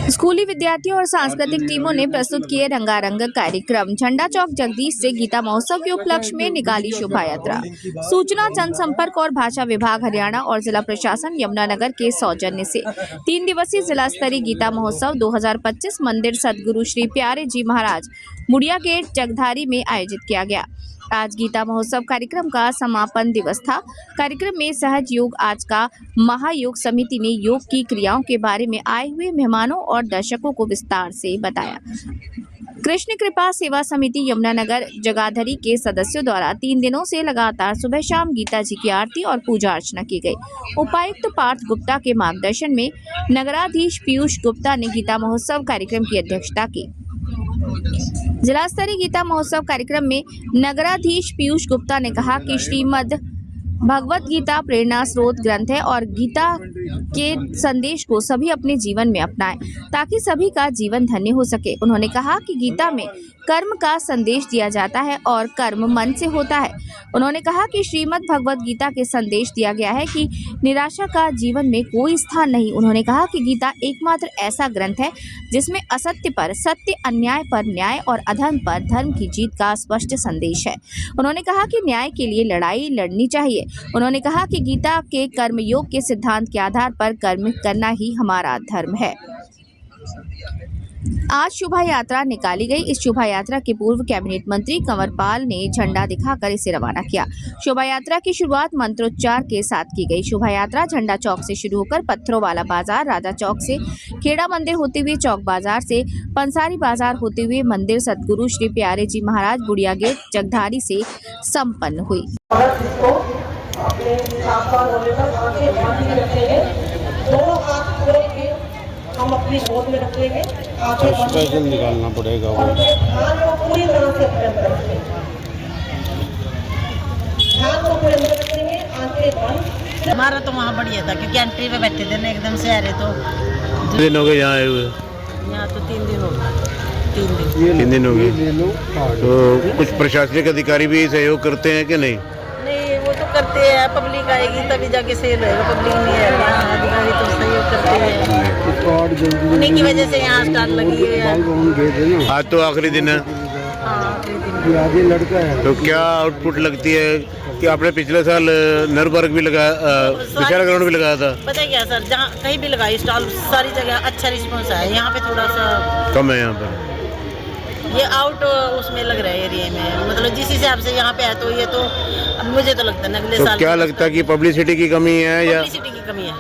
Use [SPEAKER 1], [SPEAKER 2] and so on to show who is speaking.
[SPEAKER 1] स्कूली विद्यार्थियों और सांस्कृतिक टीमों ने प्रस्तुत किए रंगारंग कार्यक्रम। झंडा चौक जगदीश से गीता महोत्सव के उपलक्ष्य में निकाली शोभा यात्रा। सूचना जनसंपर्क और भाषा विभाग हरियाणा और जिला प्रशासन यमुनानगर के सौजन्य से 3 दिवसीय जिला स्तरीय गीता महोत्सव 2025 मंदिर सदगुरु श्री प्यारे जी महाराज मुड़िया गेट जगधारी में आयोजित किया गया। आज गीता महोत्सव कार्यक्रम का समापन दिवस था। कार्यक्रम में सहज योग आज का महायोग समिति ने योग की क्रियाओं के बारे में आए हुए मेहमानों और दर्शकों को विस्तार से बताया। कृष्ण कृपा सेवा समिति यमुनानगर जगाधरी के सदस्यों द्वारा 3 दिनों से लगातार सुबह शाम गीता जी की आरती और पूजा अर्चना की गई। उपायुक्त पार्थ गुप्ता के मार्गदर्शन में नगराधीश पीयूष गुप्ता ने गीता महोत्सव कार्यक्रम की अध्यक्षता की। जिला स्तरीय गीता महोत्सव कार्यक्रम में नगराधीश पीयूष गुप्ता ने कहा कि श्रीमद् भगवत गीता प्रेरणा स्रोत ग्रंथ है और गीता के संदेश को सभी अपने जीवन में अपनाएं ताकि सभी का जीवन धन्य हो सके। उन्होंने कहा कि गीता में कर्म का संदेश दिया जाता है और कर्म मन से होता है। उन्होंने कहा कि श्रीमद् भगवत गीता के संदेश दिया गया है कि निराशा का जीवन में कोई स्थान नहीं। उन्होंने कहा कि गीता एकमात्र ऐसा ग्रंथ है जिसमें असत्य पर सत्य, अन्याय पर न्याय और अधर्म पर धर्म की जीत का स्पष्ट संदेश है। उन्होंने कहा कि न्याय के लिए लड़ाई लड़नी चाहिए। उन्होंने कहा कि गीता के कर्म योग के सिद्धांत के आधार पर कर्म करना ही हमारा धर्म है। आज शोभा यात्रा निकाली गई। इस शोभा यात्रा के पूर्व कैबिनेट मंत्री कंवर पाल ने झंडा दिखाकर इसे रवाना किया। शोभा यात्रा की शुरुआत मंत्रोच्चार के साथ की गई। शोभा यात्रा झंडा चौक से शुरू होकर पत्थरों वाला बाजार, राजा चौक से खेड़ा मंदिर होते हुए चौक बाजार से पंसारी बाजार होते हुए मंदिर सदगुरु श्री प्यारे जी महाराज बुड़िया गेट जगधारी से संपन्न हुई।
[SPEAKER 2] हम अपनी गोद में रखेंगे,
[SPEAKER 3] स्पेशल निकालना पड़ेगा वो।
[SPEAKER 2] ध्यान को पूरी तरह से अपने अंदर रखेंगे, ध्यान को पूरे अंदर रखेंगे, आंखें बंद।
[SPEAKER 4] हमारा तो वहाँ बढ़िया था क्योंकि एंट्री पे बैठे थे ना एकदम से आ रहे तो।
[SPEAKER 3] दिन हो गए यहाँ आए हुए?
[SPEAKER 4] यहाँ तो 3 दिन हो गए।
[SPEAKER 3] 3 दिन हो गए। तो कुछ प्रशासनिक अधिकारी भी सहयोग करते हैं कि नहीं?
[SPEAKER 4] नहीं, वो तो करते हैं, पब्लिक आएगी तभी जाके सेल होगा। पब्लिक नहीं है, अधिकारी तो सहयोग करते हैं। उन्हीं की वजह से यहाँ स्टाल लगी है।
[SPEAKER 3] आज तो आखिरी दिन है। तो क्या आउटपुट लगती है कि आपने पिछले साल नरबर्ग भी लगाया, विशाल ग्राउंड भी लगाया था?
[SPEAKER 4] पता है क्या सर, जहाँ कहीं भी लगाई स्टॉल सारी जगह अच्छा रिस्पॉन्स आया। यहाँ पे थोड़ा सा
[SPEAKER 3] कम है। यहाँ पर
[SPEAKER 4] ये आउट उसमें लग रहा है एरिया में, मतलब जिस हिसाब से यहाँ पे है तो ये तो अब मुझे तो लगता है अगले साल।
[SPEAKER 3] क्या लगता है कि पब्लिसिटी की कमी है या
[SPEAKER 4] पब्लिसिटी की कमी है?